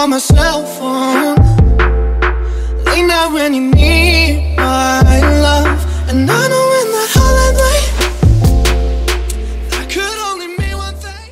on my cell phone late night when you need my love. And I know in that holiday that could only mean one thing.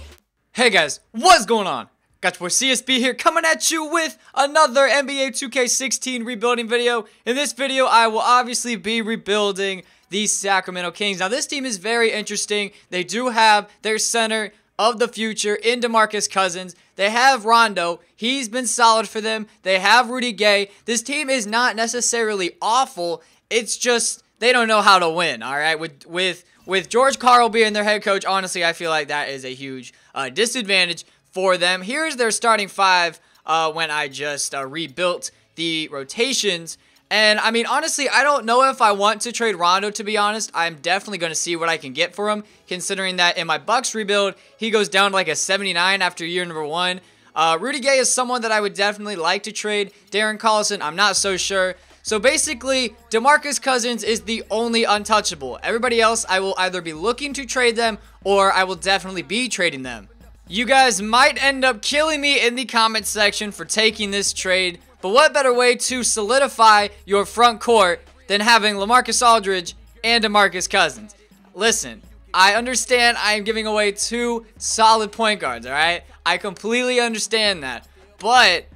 Hey guys, what's going on? Got your boy CSB here coming at you with another NBA 2K16 rebuilding video. In this video, I will obviously be rebuilding the Sacramento Kings. Now, this team is very interesting. They do have their center of the future in DeMarcus Cousins. They have Rondo. He's been solid for them. They have Rudy Gay. This team is not necessarily awful. It's just they don't know how to win, all right? With George Karl being their head coach, honestly, I feel like that is a huge disadvantage for them. Here's their starting five when I just rebuilt the rotations. And, I mean, honestly, I don't know if I want to trade Rondo, to be honest. I'm definitely going to see what I can get for him, considering that in my Bucks rebuild, he goes down to like a 79 after year number 1. Rudy Gay is someone that I would definitely like to trade. Darren Collison, I'm not so sure. So, basically, DeMarcus Cousins is the only untouchable. Everybody else, I will either be looking to trade them, or I will definitely be trading them. You guys might end up killing me in the comment section for taking this trade, but what better way to solidify your front court than having LaMarcus Aldridge and DeMarcus Cousins? Listen, I understand I am giving away two solid point guards, alright? I completely understand that. But,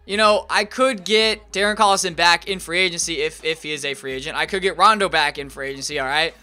you know, I could get Darren Collison back in free agency if he is a free agent. I could get Rondo back in free agency, alright?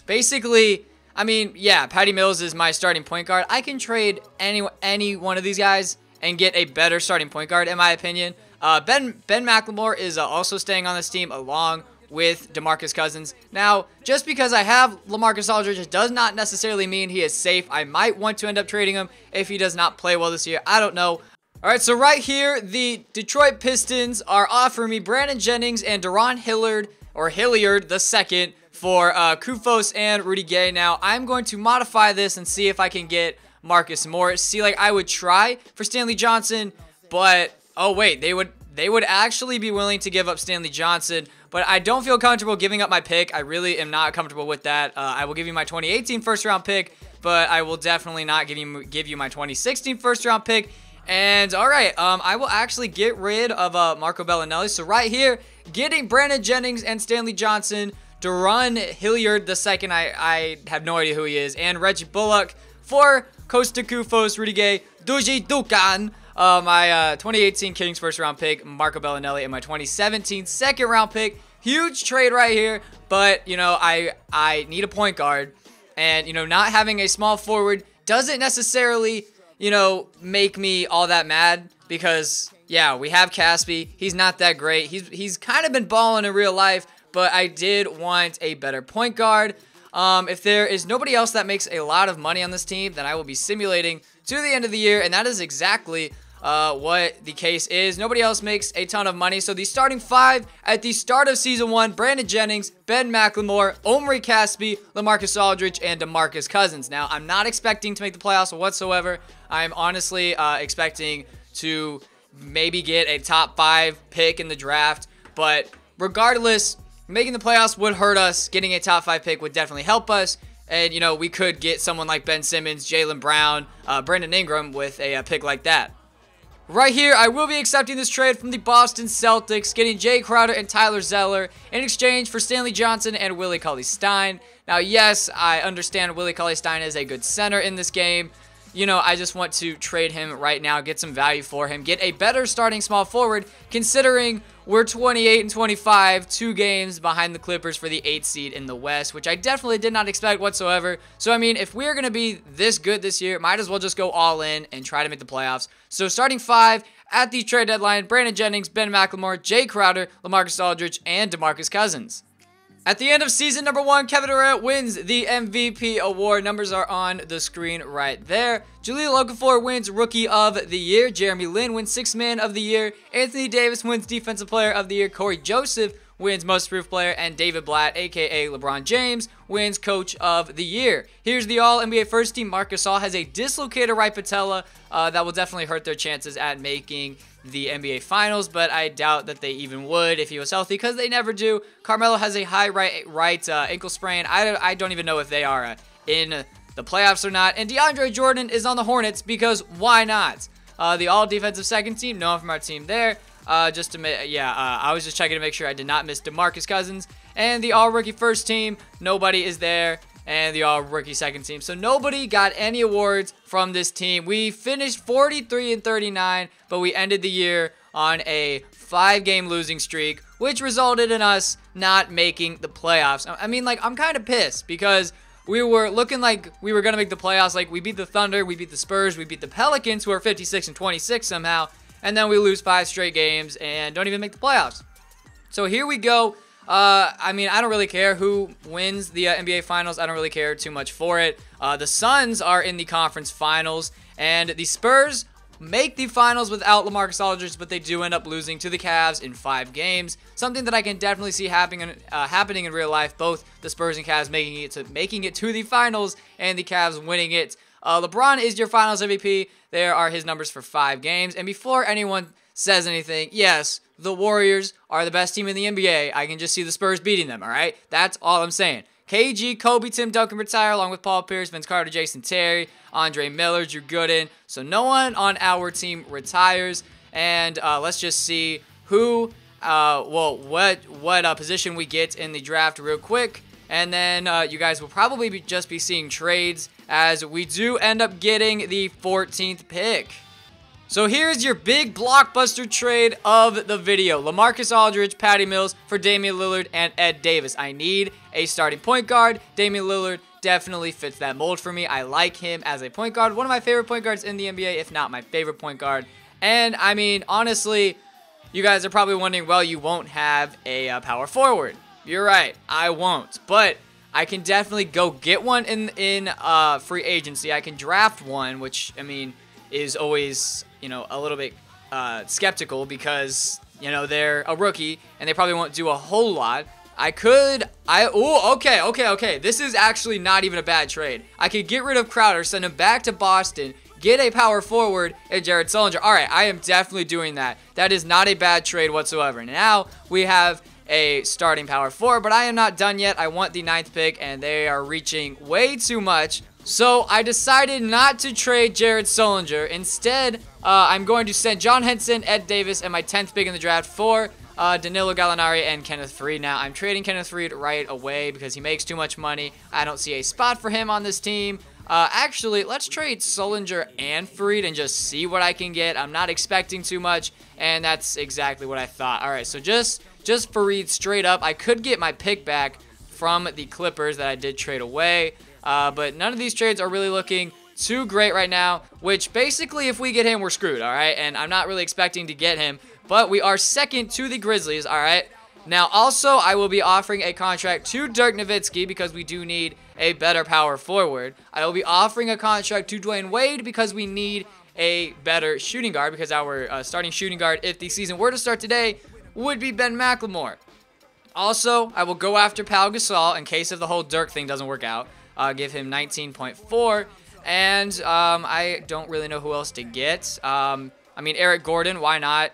Basically, I mean, yeah, Patty Mills is my starting point guard. I can trade any one of these guys and get a better starting point guard, in my opinion. Ben McLemore is also staying on this team along with DeMarcus Cousins. Now, just because I have LaMarcus Aldridge, it does not necessarily mean he is safe. I might want to end up trading him if he does not play well this year. I don't know. Alright, so right here, the Detroit Pistons are offering me Brandon Jennings and Deron Hilliard, or Hilliard II, for Kufos and Rudy Gay. Now, I'm going to modify this and see if I can get Marcus Morris. See, like, I would try for Stanley Johnson, but oh wait, they would actually be willing to give up Stanley Johnson, but I don't feel comfortable giving up my pick. I really am not comfortable with that. I will give you my 2018 first-round pick, but I will definitely not give you my 2016 first-round pick. And all right, I will actually get rid of Marco Bellinelli. So right here, getting Brandon Jennings and Stanley Johnson, Deron Hilliard II, I have no idea who he is, and Reggie Bullock for Costa Kufos, Rudy Gay, Duji Dukan. My 2018 Kings first-round pick, Marco Bellinelli, and my 2017 second-round pick. Huge trade right here, but, you know, I need a point guard. And, you know, not having a small forward doesn't necessarily, you know, make me all that mad because, yeah, we have Caspi. He's not that great. He's kind of been balling in real life, but I did want a better point guard. If there is nobody else that makes a lot of money on this team, then I will be simulating to the end of the year, and that is exactly what the case is. Nobody else makes a ton of money. So the starting five at the start of Season 1, Brandon Jennings, Ben McLemore, Omri Caspi, LaMarcus Aldridge, and DeMarcus Cousins. Now, I'm not expecting to make the playoffs whatsoever. I'm honestly expecting to maybe get a top 5 pick in the draft. But regardless, making the playoffs would hurt us. Getting a top 5 pick would definitely help us. And, you know, we could get someone like Ben Simmons, Jaylen Brown, Brandon Ingram with a pick like that. Right here, I will be accepting this trade from the Boston Celtics, getting Jay Crowder and Tyler Zeller in exchange for Stanley Johnson and Willie Cauley-Stein. Now, yes, I understand Willie Cauley-Stein is a good center in this game. You know, I just want to trade him right now, get some value for him, get a better starting small forward, considering we're 28 and 25, 2 games behind the Clippers for the 8th seed in the West, which I definitely did not expect whatsoever. So, I mean, if we're going to be this good this year, might as well just go all in and try to make the playoffs. So, starting 5 at the trade deadline, Brandon Jennings, Ben McLemore, Jay Crowder, LaMarcus Aldridge, and DeMarcus Cousins. At the end of season number 1, Kevin Durant wins the MVP award. Numbers are on the screen right there. Jahlil Okafor wins Rookie of the Year. Jeremy Lin wins Sixth Man of the Year. Anthony Davis wins Defensive Player of the Year. Corey Joseph wins Most Improved Player. And David Blatt, a.k.a. LeBron James, wins Coach of the Year. Here's the All-NBA First Team. Marc Gasol has a dislocated right patella that will definitely hurt their chances at making the NBA Finals, but I doubt that they even would if he was healthy because they never do. Carmelo has a high right ankle sprain. I don't even know if they are in the playoffs or not. And DeAndre Jordan is on the Hornets because why not? The all-defensive second team, no one from our team there. I was just checking to make sure I did not miss DeMarcus Cousins. And the all-rookie first team, nobody is there. And the all-rookie second team. So nobody got any awards from this team. We finished 43-39, but we ended the year on a 5-game losing streak, which resulted in us not making the playoffs. I mean, like, I'm kind of pissed because we were looking like we were going to make the playoffs. Like, we beat the Thunder, we beat the Spurs, we beat the Pelicans, who are 56-26 somehow, and then we lose 5 straight games and don't even make the playoffs. So here we go. I mean, I don't really care who wins the NBA Finals. I don't really care too much for it. The Suns are in the conference finals, and the Spurs make the finals without LaMarcus Aldridge, but they do end up losing to the Cavs in 5 games. Something that I can definitely see happening in real life. Both the Spurs and Cavs making it to the finals, and the Cavs winning it. LeBron is your Finals MVP. There are his numbers for 5 games. And before anyone says anything, yes, the Warriors are the best team in the NBA. I can just see the Spurs beating them, all right? That's all I'm saying. KG, Kobe, Tim Duncan retire, along with Paul Pierce, Vince Carter, Jason Terry, Andre Miller, Drew Gooden. So no one on our team retires. And let's just see who, what position we get in the draft real quick. And then you guys will probably just be seeing trades, as we do end up getting the 14th pick. So here's your big blockbuster trade of the video. LaMarcus Aldridge, Patty Mills for Damian Lillard and Ed Davis. I need a starting point guard. Damian Lillard definitely fits that mold for me. I like him as a point guard. One of my favorite point guards in the NBA, if not my favorite point guard. And, I mean, honestly, you guys are probably wondering, well, you won't have a power forward. You're right, I won't. But I can definitely go get one in free agency. I can draft one, which, I mean, is always, you know, a little bit skeptical because, you know, they're a rookie and they probably won't do a whole lot. Okay. This is actually not even a bad trade. I could get rid of Crowder, send him back to Boston, get a power forward and Jared Sullinger. All right, I am definitely doing that. That is not a bad trade whatsoever. Now we have a starting power forward, but I am not done yet. I want the 9th pick and they are reaching way too much. So I decided not to trade Jared Sullinger. Instead, I'm going to send John Henson, Ed Davis, and my 10th pick in the draft for Danilo Gallinari and Kenneth Faried. Now, I'm trading Kenneth Faried right away because he makes too much money. I don't see a spot for him on this team. Actually, let's trade Sullinger and Faried and just see what I can get. I'm not expecting too much, and that's exactly what I thought. All right, so just Faried straight up. I could get my pick back from the Clippers that I did trade away. But none of these trades are really looking too great right now, which basically if we get him, we're screwed, all right? And I'm not really expecting to get him, but we are second to the Grizzlies, all right? Now, also, I will be offering a contract to Dirk Nowitzki because we do need a better power forward. I will be offering a contract to Dwayne Wade because we need a better shooting guard because our starting shooting guard, if the season were to start today, would be Ben McLemore. Also, I will go after Pau Gasol in case if the whole Dirk thing doesn't work out. Give him 19.4, and I don't really know who else to get. I mean, Eric Gordon, why not?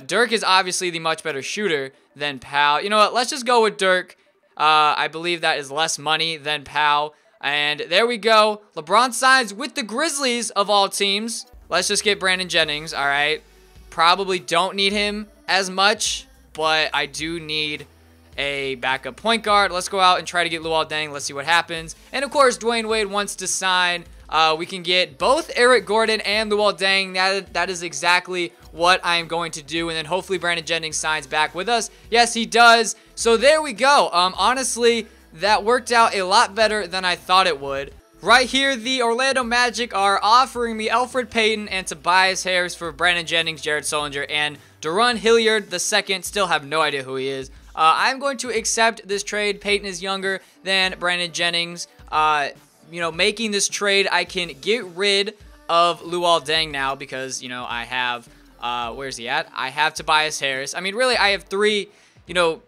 Dirk is obviously the much better shooter than Pau. You know what? Let's just go with Dirk. I believe that is less money than Pau. And there we go. LeBron signs with the Grizzlies of all teams. Let's just get Brandon Jennings, all right? Probably don't need him as much, but I do need a backup point guard. Let's go out and try to get Luol Deng. Let's see what happens. And of course, Dwayne Wade wants to sign. We can get both Eric Gordon and Luol Deng. That is exactly what I am going to do. And then hopefully Brandon Jennings signs back with us. Yes, he does. So there we go. Honestly, that worked out a lot better than I thought it would. Right here, the Orlando Magic are offering me Elfrid Payton and Tobias Harris for Brandon Jennings, Jared Sullinger, and Duron Hilliard II. Still have no idea who he is. I'm going to accept this trade. Payton is younger than Brandon Jennings. You know, making this trade, I can get rid of Luol Deng now because, you know, I have, where's he at? I have Tobias Harris. I mean, really, I have 3, you know,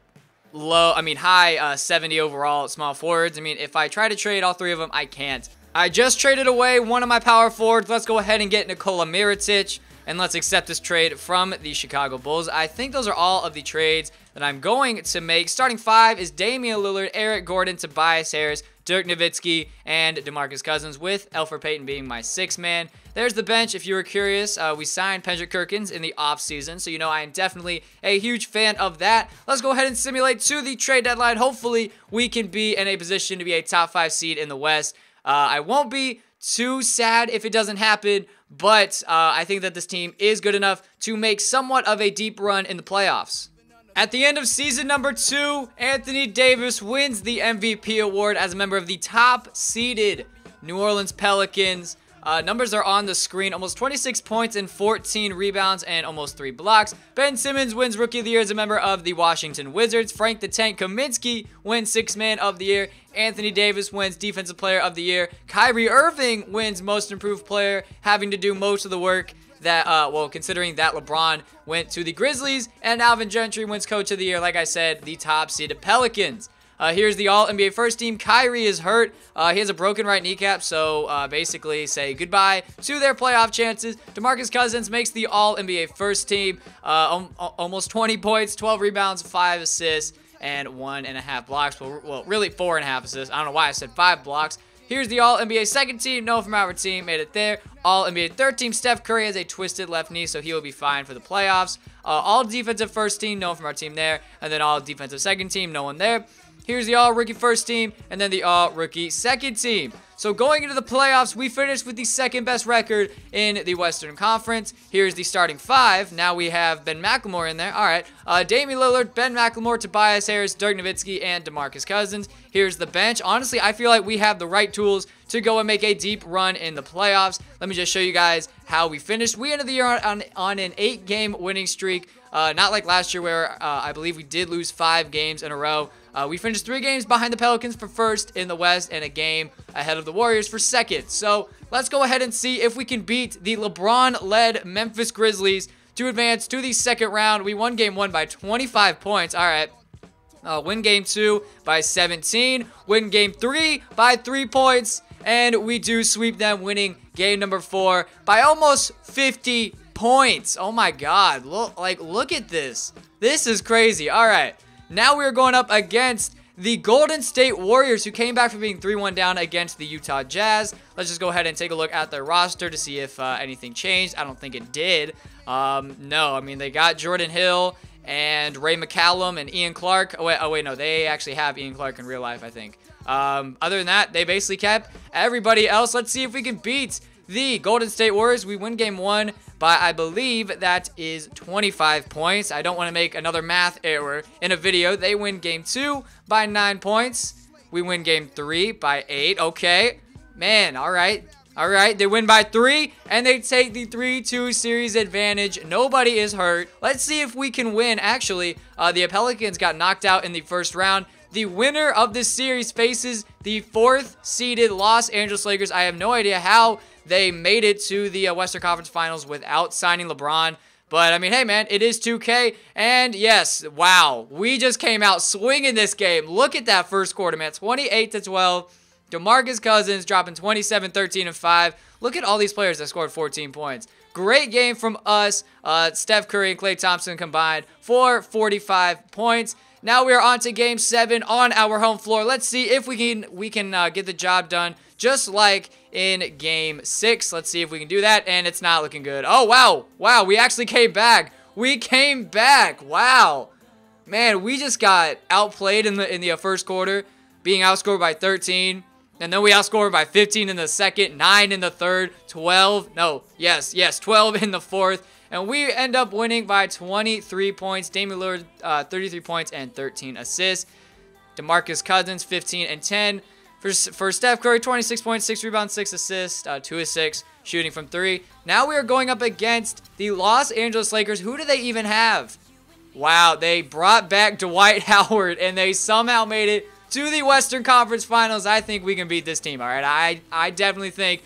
high 70 overall small forwards. I mean, if I try to trade all 3 of them, I can't. I just traded away one of my power forwards. Let's go ahead and get Nikola Mirotic. and let's accept this trade from the Chicago Bulls. I think those are all of the trades that I'm going to make. Starting 5 is Damian Lillard, Eric Gordon, Tobias Harris, Dirk Nowitzki, and DeMarcus Cousins, with Elfrid Payton being my 6th man. There's the bench if you were curious. We signed Pendrick Kirkins in the offseason, so you know I am definitely a huge fan of that. Let's go ahead and simulate to the trade deadline. Hopefully, we can be in a position to be a top 5 seed in the West. I won't be too sad if it doesn't happen, but I think that this team is good enough to make somewhat of a deep run in the playoffs. At the end of season number 2, Anthony Davis wins the MVP award as a member of the top-seeded New Orleans Pelicans. Numbers are on the screen. Almost 26 points and 14 rebounds and almost 3 blocks. Ben Simmons wins Rookie of the Year as a member of the Washington Wizards. Frank the Tank Kaminsky wins 6th Man of the Year. Anthony Davis wins Defensive Player of the Year. Kyrie Irving wins Most Improved Player, having to do most of the work that, well, considering that LeBron went to the Grizzlies, and Alvin Gentry wins Coach of the Year, like I said, the top-seeded Pelicans. Here's the All-NBA First Team. Kyrie is hurt. He has a broken right kneecap, so basically say goodbye to their playoff chances. DeMarcus Cousins makes the All-NBA First Team. Almost 20 points, 12 rebounds, 5 assists, and 1.5 blocks. Well, really 4.5 assists. I don't know why I said 5 blocks. Here's the All-NBA Second Team. Noah from our team made it there. All-NBA Third Team. Steph Curry has a twisted left knee, so he will be fine for the playoffs. All-Defensive First Team. Noah from our team there. And then All-Defensive Second Team. No one there. Here's the All-Rookie First Team, and then the All-Rookie Second Team. So going into the playoffs, we finished with the 2nd best record in the Western Conference. Here's the starting 5. Now we have Ben McLemore in there. All right. Damian Lillard, Ben McLemore, Tobias Harris, Dirk Nowitzki, and DeMarcus Cousins. Here's the bench. Honestly, I feel like we have the right tools to go and make a deep run in the playoffs. Let me just show you guys how we finished. We ended the year on an 8-game winning streak. Not like last year where I believe we did lose 5 games in a row. We finished 3 games behind the Pelicans for 1st in the West and a game ahead of the Warriors for 2nd. So let's go ahead and see if we can beat the LeBron-led Memphis Grizzlies to advance to the 2nd round. We won game 1 by 25 points. All right. Win game 2 by 17. Win game 3 by 3 points. And we do sweep them, winning game number 4 by almost 50 points. Oh my God. Look at this. This is crazy. All right. Now we're going up against the Golden State Warriors, who came back from being 3-1 down against the Utah Jazz. Let's just go ahead and take a look at their roster to see if anything changed. I don't think it did. No, I mean, they got Jordan Hill and Ray McCallum and Ian Clark. Oh, wait, no, they actually have Ian Clark in real life, I think. Other than that, they basically kept everybody else. Let's see if we can beat the Golden State Warriors. We win game 1 by, I believe, that is 25 points. I don't want to make another math error in a video. They win game 2 by 9 points. We win game 3 by 8. Okay. Man, all right. All right, they win by 3, and they take the 3-2 series advantage. Nobody is hurt. Let's see if we can win. Actually, the Pelicans got knocked out in the 1st round. The winner of this series faces the 4th-seeded Los Angeles Lakers. I have no idea how they made it to the Western Conference Finals without signing LeBron. But, I mean, hey, man, it is 2K. And, yes, wow, we just came out swinging this game. Look at that first quarter, man, 28-12. DeMarcus Cousins dropping 27, 13, and 5. Look at all these players that scored 14 points. Great game from us. Steph Curry and Klay Thompson combined for 45 points. Now we are on to Game 7 on our home floor. Let's see if we can get the job done just like in Game 6. Let's see if we can do that, and it's not looking good. Oh, wow. Wow, we actually came back. We came back. Wow. Man, we just got outplayed in the first quarter, being outscored by 13. And then we outscored by 15 in the 2nd, 9 in the 3rd, 12. No, yes, 12 in the 4th. And we end up winning by 23 points. Damian Lillard, 33 points and 13 assists. DeMarcus Cousins, 15 and 10. For Steph Curry, 26 points, 6 rebounds, 6 assists, 2 of 6 shooting from 3. Now we are going up against the Los Angeles Lakers. Who do they even have? Wow, they brought back Dwight Howard, and they somehow made it to the Western Conference Finals. I think we can beat this team, all right? I definitely think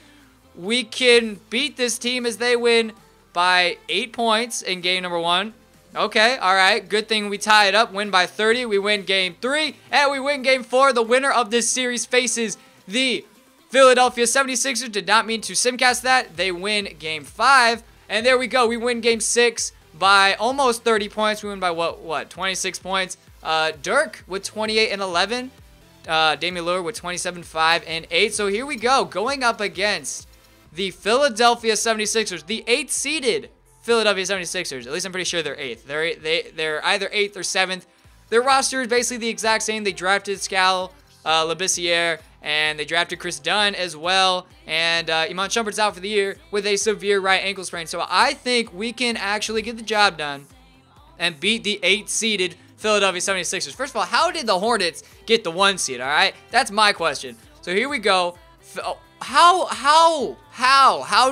we can beat this team as they win by 8 points in game number 1. Okay, all right. Good thing we tie it up, win by 30. We win game 3, and we win game 4. The winner of this series faces the Philadelphia 76ers. Did not mean to simcast that. They win game 5. And there we go. We win game 6 by almost 30 points. We win by what? 26 points. Dirk with 28 and 11. Damian Lillard with 27, 5, and 8. So here we go. Going up against the Philadelphia 76ers, the 8th seeded Philadelphia 76ers. At least I'm pretty sure they're 8th. They're either 8th or 7th. Their roster is basically the exact same. They drafted Scal Labissiere, and they drafted Chris Dunn as well. And Iman Shumpert's out for the year with a severe right ankle sprain. So I think we can actually get the job done and beat the 8th seeded Philadelphia 76ers. First of all, how did the Hornets get the 1 seed, all right? That's my question. So here we go. How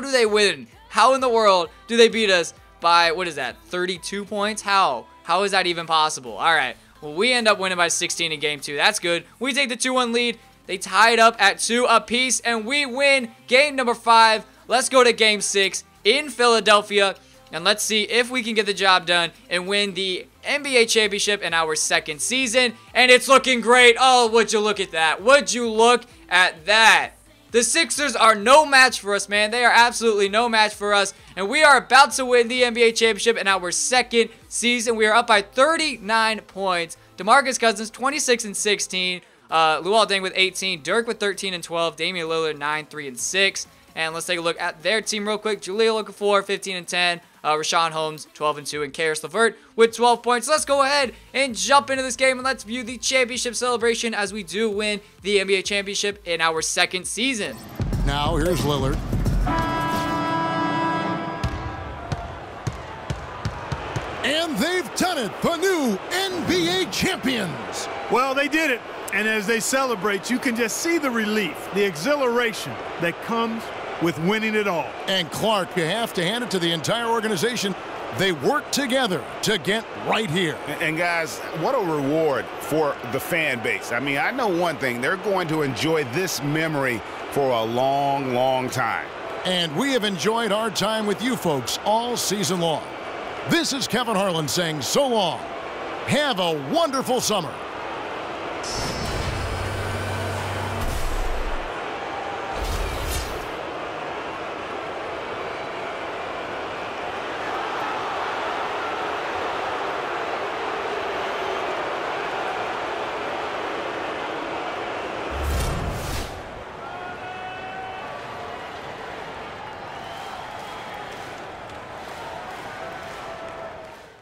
do they win? How in the world do they beat us by, what is that, 32 points? How is that even possible? All right. Well, we end up winning by 16 in game 2. That's good. We take the 2-1 lead. They tied up at 2 apiece, and we win game number 5. Let's go to game 6 in Philadelphia, and let's see if we can get the job done and win the NBA championship in our 2nd season. And it's looking great. Oh, would you look at that? Would you look at that? The Sixers are no match for us, man. They are absolutely no match for us. And we are about to win the NBA championship in our 2nd season. We are up by 39 points. DeMarcus Cousins, 26 and 16. Luol Deng with 18. Dirk with 13 and 12. Damian Lillard, 9, 3, and 6. And let's take a look at their team real quick. Jahlil Okafor, 15 and 10. Rashawn Holmes, 12 and 2. And Karis LeVert with 12 points. Let's go ahead and jump into this game, and let's view the championship celebration as we do win the NBA championship in our 2nd season. Now here's Lillard. And they've done it, the new NBA champions. Well, they did it. And as they celebrate, you can just see the relief, the exhilaration that comes with winning it all. And Clark, you have to hand it to the entire organization. They worked together to get right here. And guys, what a reward for the fan base. I mean, I know one thing. They're going to enjoy this memory for a long, long time. And we have enjoyed our time with you folks all season long. This is Kevin Harlan saying so long. Have a wonderful summer.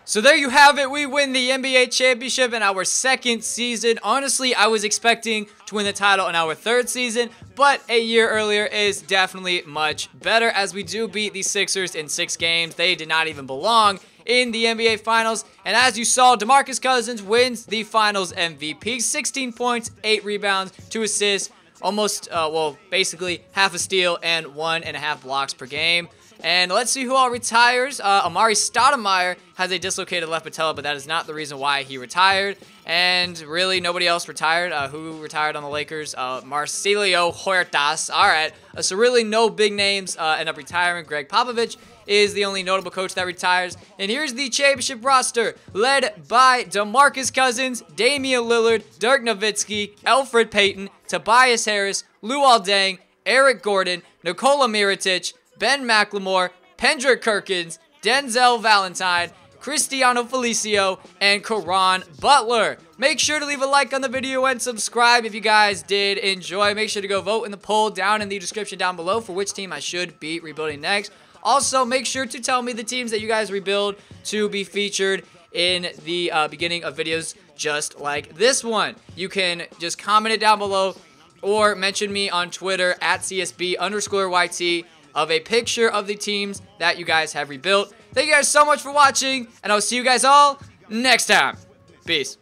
So there you have it. We win the NBA championship in our 2nd season. Honestly, I was expecting to win the title in our 3rd season, but a year earlier is definitely much better as we do beat the Sixers in 6 games. They did not even belong in the NBA Finals. And as you saw, DeMarcus Cousins wins the Finals MVP. 16 points, 8 rebounds, 2 assists, almost, well, basically half a steal and 1.5 blocks per game. And let's see who all retires. Amari Stoudemire has a dislocated left patella, but that is not the reason why he retired. And really, nobody else retired. Who retired on the Lakers? Marcelo Huertas. All right. So really, no big names end up retiring. Greg Popovich is the only notable coach that retires. And here's the championship roster, led by DeMarcus Cousins, Damian Lillard, Dirk Nowitzki, Elfrid Payton, Tobias Harris, Luol Deng, Eric Gordon, Nikola Mirotic, Ben McLemore, Pendrick Perkins, Denzel Valentine, Cristiano Felicio, and Caron Butler. Make sure to leave a like on the video and subscribe if you guys did enjoy. Make sure to go vote in the poll down in the description down below for which team I should be rebuilding next. Also, make sure to tell me the teams that you guys rebuild to be featured in the beginning of videos just like this one. You can just comment it down below or mention me on Twitter at CSB_YT of a picture of the teams that you guys have rebuilt. Thank you guys so much for watching, and I'll see you guys all next time. Peace.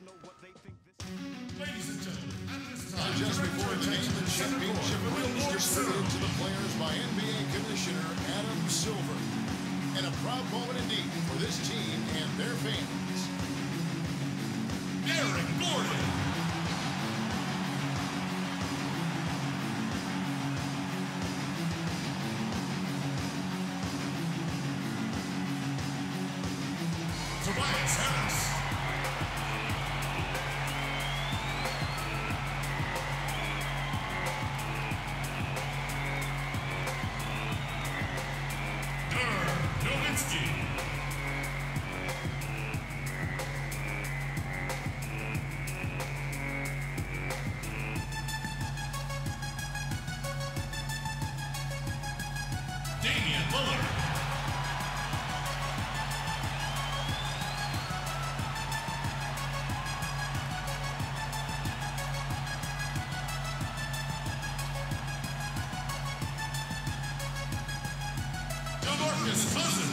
Just before the championship was distributed to the players by NBA Commissioner Adam Silver. And a proud moment indeed for this team and their fans. Eric Gordon. Tobias Harris. Dirk Nowitzki. Muller. DeMarcus Cousins.